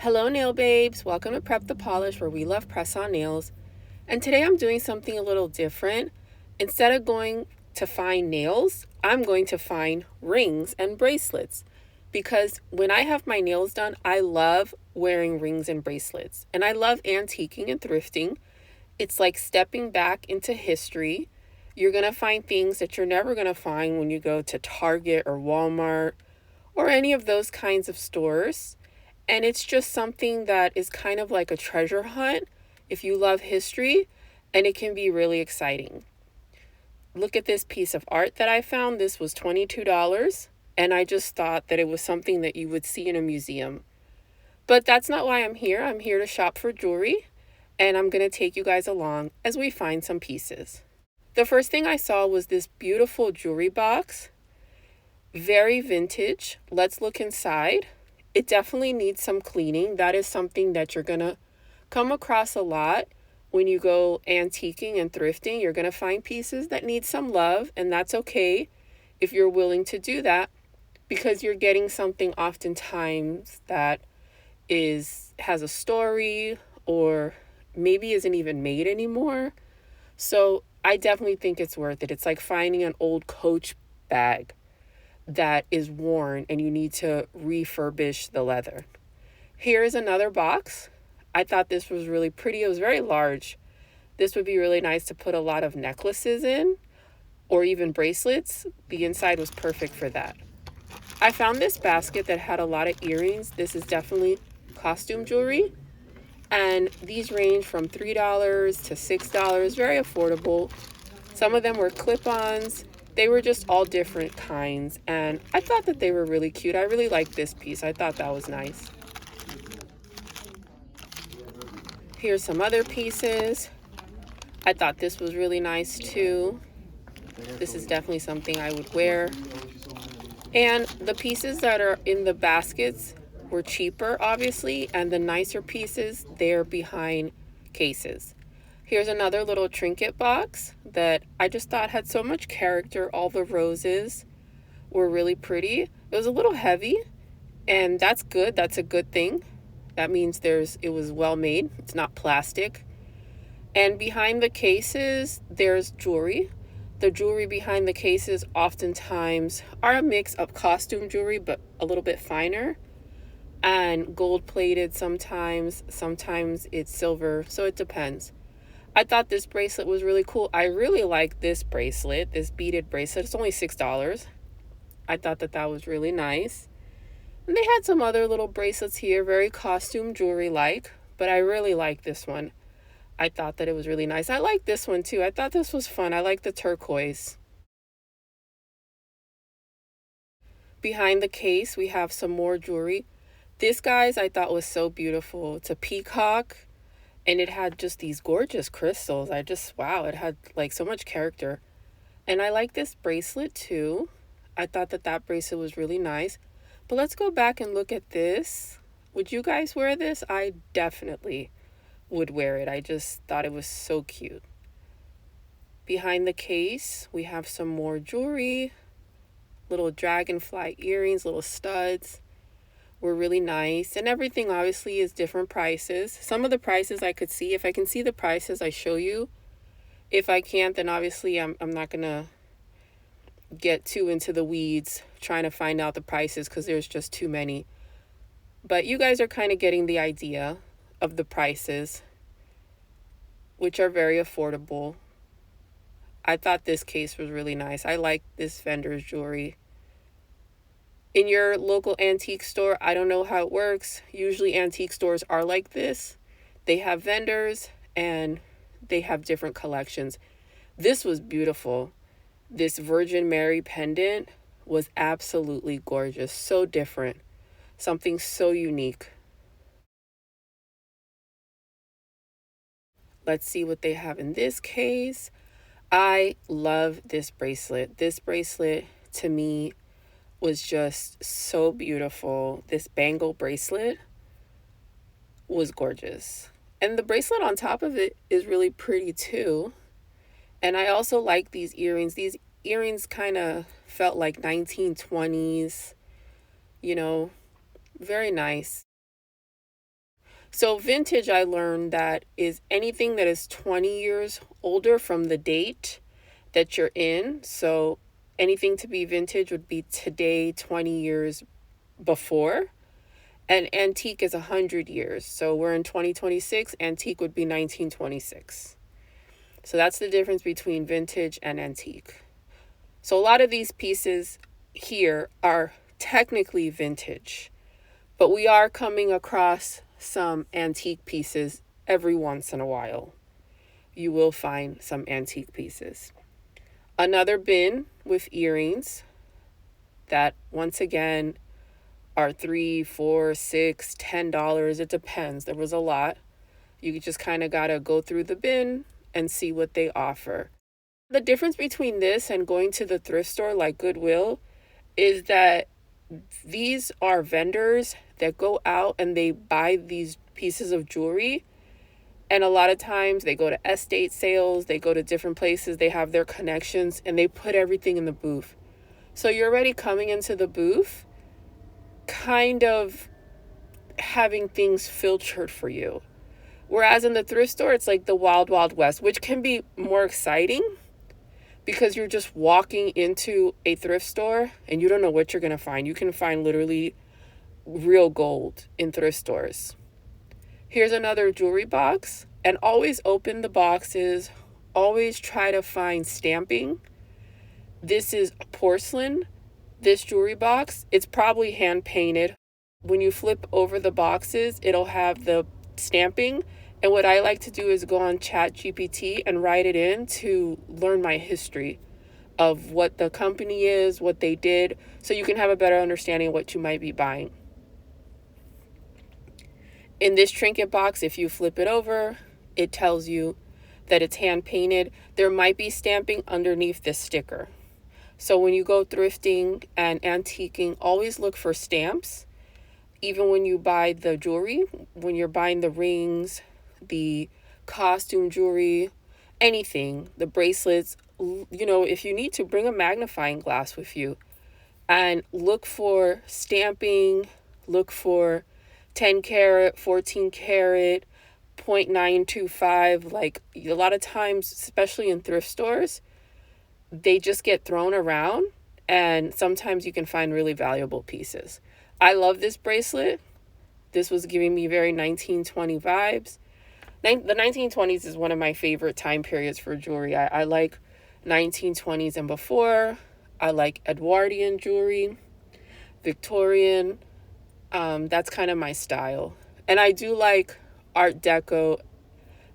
Hello nail babes, welcome to Prep the Polish where we love press-on nails. And today I'm doing something a little different. Instead of going to find nails, I'm going to find rings and bracelets. Because when I have my nails done, I love wearing rings and bracelets. And I love antiquing and thrifting. It's like stepping back into history. You're going to find things that you're never going to find when you go to Target or Walmart or any of those kinds of stores. And it's just something that is kind of like a treasure hunt if you love history, and it can be really exciting. Look at this piece of art that I found. This was $22, and I just thought that it was something that you would see in a museum. But that's not why I'm here. I'm here to shop for jewelry, and I'm going to take you guys along as we find some pieces. The first thing I saw was this beautiful jewelry box. Very vintage. Let's look inside. It definitely needs some cleaning. That is something that you're going to come across a lot when you go antiquing and thrifting. You're going to find pieces that need some love, and that's okay if you're willing to do that, because you're getting something oftentimes that has a story or maybe isn't even made anymore. So I definitely think it's worth it. It's like finding an old Coach bag that is worn and you need to refurbish the leather. Here is another box. I thought this was really pretty. It was very large. This would be really nice to put a lot of necklaces in or even bracelets. The inside was perfect for that. I found this basket that had a lot of earrings. This is definitely costume jewelry. And these range from $3 to $6, very affordable. Some of them were clip-ons. They were just all different kinds, and I thought that they were really cute. I really liked this piece. I thought that was nice. Here's some other pieces. I thought this was really nice too. This is definitely something I would wear. And the pieces that are in the baskets were cheaper, obviously, and the nicer pieces, they're behind cases. Here's another little trinket box that I just thought had so much character. All the roses were really pretty. It was a little heavy, and that's good. That's a good thing. That means it was well made. It's not plastic. And behind the cases, there's jewelry. The jewelry behind the cases oftentimes are a mix of costume jewelry, but a little bit finer, and gold plated sometimes. Sometimes it's silver, so it depends. I thought this bracelet was really cool. I really like this bracelet, this beaded bracelet. It's only $6. I thought that that was really nice. And they had some other little bracelets here, very costume jewelry-like, but I really like this one. I thought that it was really nice. I like this one too. I thought this was fun. I like the turquoise. Behind the case, we have some more jewelry. This, guys, I thought was so beautiful. It's a peacock. And it had just these gorgeous crystals. Wow, it had like so much character. And I like this bracelet too. I thought that that bracelet was really nice. But let's go back and look at this. Would you guys wear this? I definitely would wear it. I just thought it was so cute. Behind the case, we have some more jewelry. Little dragonfly earrings, little studs. Were really nice, and everything obviously is different prices. Some of the prices I could see. If I can see the prices, I show you. If I can't, then obviously I'm not gonna get too into the weeds trying to find out the prices, because there's just too many. But you guys are kind of getting the idea of the prices, which are very affordable. I thought this case was really nice. I like this vendor's jewelry. In your local antique store, I don't know how it works. Usually antique stores are like this. They have vendors and they have different collections. This was beautiful. This Virgin Mary pendant was absolutely gorgeous. So different. Something so unique. Let's see what they have in this case. I love this bracelet. This bracelet, to me, was just so beautiful. This bangle bracelet was gorgeous. And the bracelet on top of it is really pretty too. And I also like these earrings. These earrings kind of felt like 1920s, very nice. So vintage, I learned that is anything that is 20 years older from the date that you're in. So anything to be vintage would be today, 20 years before. And antique is 100 years. So we're in 2026, antique would be 1926. So that's the difference between vintage and antique. So a lot of these pieces here are technically vintage, but we are coming across some antique pieces every once in a while. You will find some antique pieces. Another bin with earrings that once again are $3, $4, $6, $10. It depends. There was a lot. You just kind of got to go through the bin and see what they offer. The difference between this and going to the thrift store like Goodwill is that these are vendors that go out and they buy these pieces of jewelry. And a lot of times they go to estate sales, they go to different places, they have their connections, and they put everything in the booth. So you're already coming into the booth kind of having things filtered for you. Whereas in the thrift store, it's like the wild, wild west, which can be more exciting because you're just walking into a thrift store and you don't know what you're going to find. You can find literally real gold in thrift stores. Here's another jewelry box, and always open the boxes. Always try to find stamping. This is porcelain. This jewelry box, it's probably hand painted. When you flip over the boxes, it'll have the stamping. And what I like to do is go on ChatGPT and write it in to learn my history of what the company is, what they did, so you can have a better understanding of what you might be buying. In this trinket box, if you flip it over, it tells you that it's hand painted. There might be stamping underneath this sticker. So when you go thrifting and antiquing, always look for stamps. Even when you buy the jewelry, when you're buying the rings, the costume jewelry, anything, the bracelets, if you need to, bring a magnifying glass with you and look for stamping, look for 10 karat, 14 karat, 0.925. Like a lot of times, especially in thrift stores, they just get thrown around, and sometimes you can find really valuable pieces. I love this bracelet. This was giving me very 1920 vibes. The 1920s is one of my favorite time periods for jewelry. I like 1920s and before. I like Edwardian jewelry, Victorian. That's kind of my style. And I do like Art Deco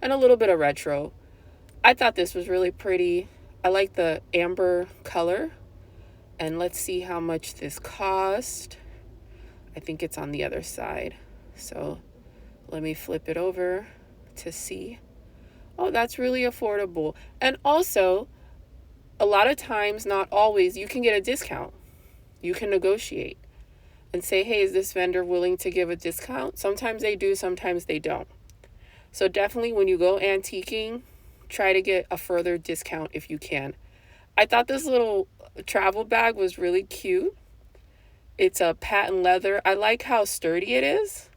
and a little bit of retro. I thought this was really pretty. I like the amber color. And let's see how much this cost. I think it's on the other side. So let me flip it over to see. Oh, that's really affordable. And also, a lot of times, not always, you can get a discount. You can negotiate and say, hey, is this vendor willing to give a discount? Sometimes they do, sometimes they don't. So definitely when you go antiquing, try to get a further discount if you can. I thought this little travel bag was really cute. It's a patent leather. I like how sturdy it is.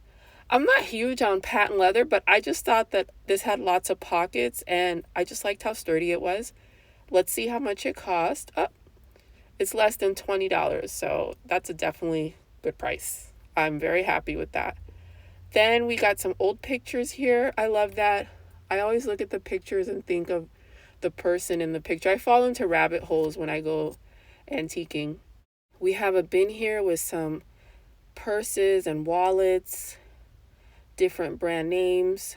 I'm not huge on patent leather, but I just thought that this had lots of pockets and I just liked how sturdy it was. Let's see how much it cost. Oh, it's less than $20, so that's a definitely good price. I'm very happy with that. Then we got some old pictures here. I love that. I always look at the pictures and think of the person in the picture. I fall into rabbit holes when I go antiquing. We have a bin here with some purses and wallets, different brand names.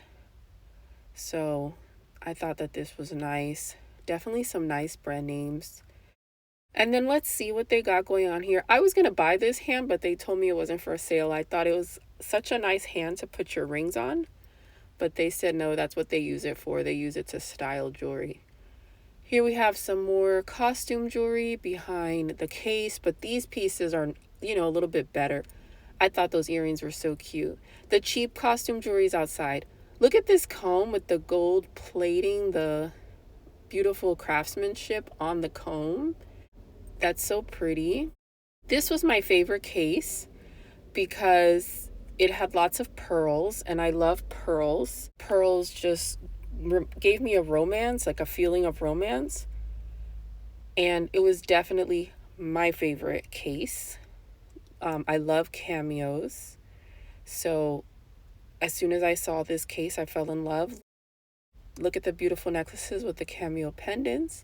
So I thought that this was nice. Definitely some nice brand names. And then let's see what they got going on here. I was going to buy this hand, but they told me it wasn't for sale. I thought it was such a nice hand to put your rings on. But they said no, that's what they use it for. They use it to style jewelry. Here we have some more costume jewelry behind the case. But these pieces are, a little bit better. I thought those earrings were so cute. The cheap costume jewelry is outside. Look at this comb with the gold plating, the beautiful craftsmanship on the comb. That's so pretty. This was my favorite case because It had lots of pearls, and I love pearls. Pearls just gave me a romance, like a feeling of romance. And it was definitely my favorite case. I love cameos. So as soon as I saw this case, I fell in love. Look at the beautiful necklaces with the cameo pendants.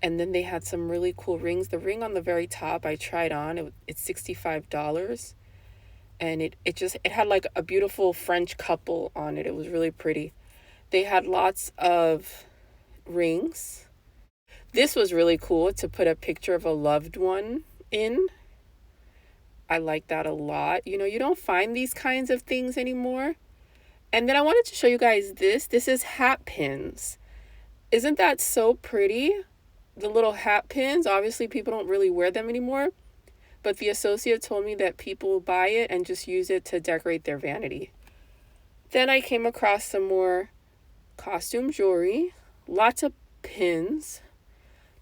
And then they had some really cool rings. The ring on the very top I tried on. It's $65. And it had like a beautiful French couple on it. It was really pretty. They had lots of rings. This was really cool to put a picture of a loved one in. I like that a lot. You know, you don't find these kinds of things anymore. And then I wanted to show you guys this. This is hat pins. Isn't that so pretty? The little hat pins. Obviously, people don't really wear them anymore. But the associate told me that people buy it and just use it to decorate their vanity. Then I came across some more costume jewelry. Lots of pins.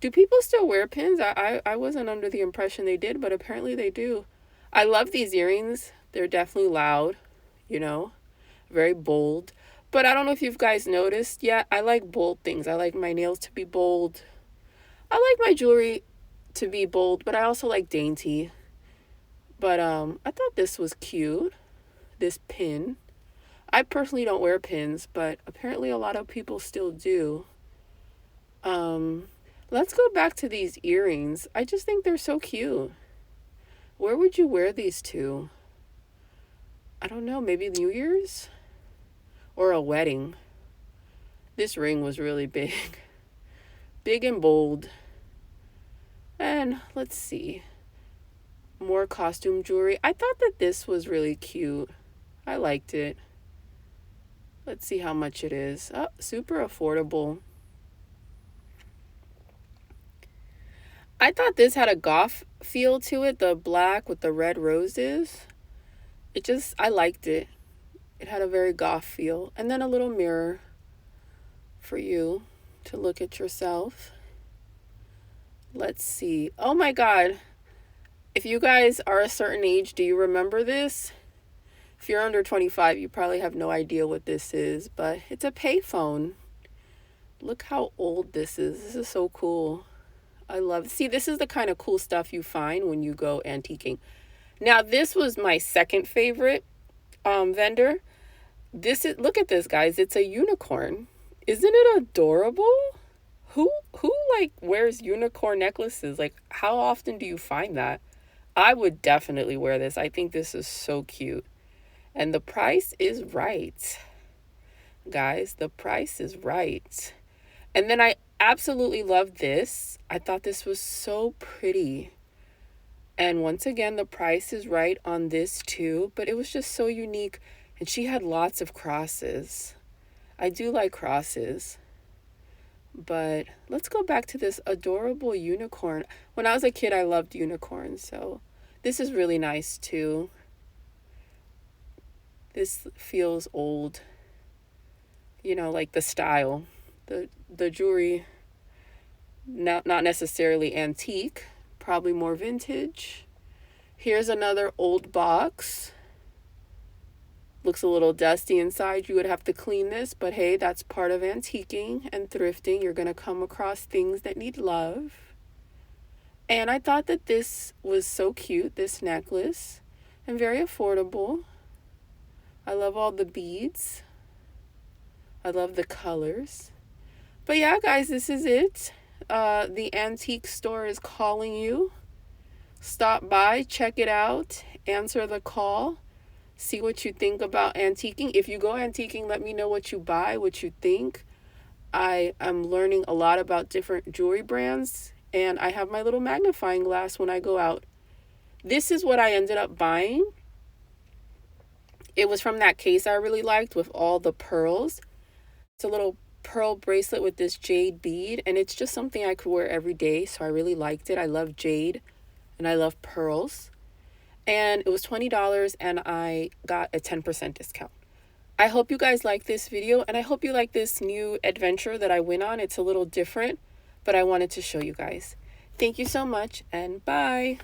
Do people still wear pins? I wasn't under the impression they did, but apparently they do. I love these earrings. They're definitely loud, you know, very bold. But I don't know if you guys noticed yet. I like bold things. I like my nails to be bold. I like my jewelry to be bold, but I also like dainty. But I thought this was cute. This pin. I personally don't wear pins, but apparently a lot of people still do. Let's go back to these earrings. I just think they're so cute. Where would you wear these to? I don't know, maybe New Year's? Or a wedding. This ring was really big. Big and bold. And let's see. More costume jewelry. I thought that this was really cute. I liked it. Let's see how much it is. Oh, super affordable. I thought this had a goth feel to it, the black with the red roses. I liked it. It had a very goth feel. And then a little mirror for you to look at yourself. Let's see. Oh my God. If you guys are a certain age, do you remember this? If you're under 25, you probably have no idea what this is, but it's a payphone. Look how old this is. This is so cool. I love it. See, this is the kind of cool stuff you find when you go antiquing. Now, this was my second favorite vendor. Look at this, guys. It's a unicorn. Isn't it adorable? Who like wears unicorn necklaces? Like, how often do you find that? I would definitely wear this. I think this is so cute. And the price is right. Guys, the price is right. And then I absolutely love this. I thought this was so pretty. And once again, the price is right on this too, but it was just so unique. And she had lots of crosses. I do like crosses. But let's go back to this adorable unicorn. When I was a kid, I loved unicorns. So this is really nice too. This feels old. You know, like the style. The jewelry, not necessarily antique, probably more vintage. Here's another old box. Looks a little dusty inside. You would have to clean this, but hey, that's part of antiquing and thrifting. You're going to come across things that need love. And I thought that this was so cute, this necklace, and very affordable. I love all the beads. I love the colors. But yeah, guys, this is it. The antique store is calling you. Stop by, check it out, answer the call, see what you think about antiquing. If you go antiquing, let me know what you buy, what you think. I am learning a lot about different jewelry brands, and I have my little magnifying glass when I go out. This is what I ended up buying. It was from that case I really liked with all the pearls. It's a little pearl bracelet with this jade bead, and it's just something I could wear every day, so I really liked it. I love jade and I love pearls, and it was $20 and I got a 10% discount. I hope you guys like this video, and I hope you like this new adventure that I went on. It's a little different, but I wanted to show you guys. Thank you so much, and bye.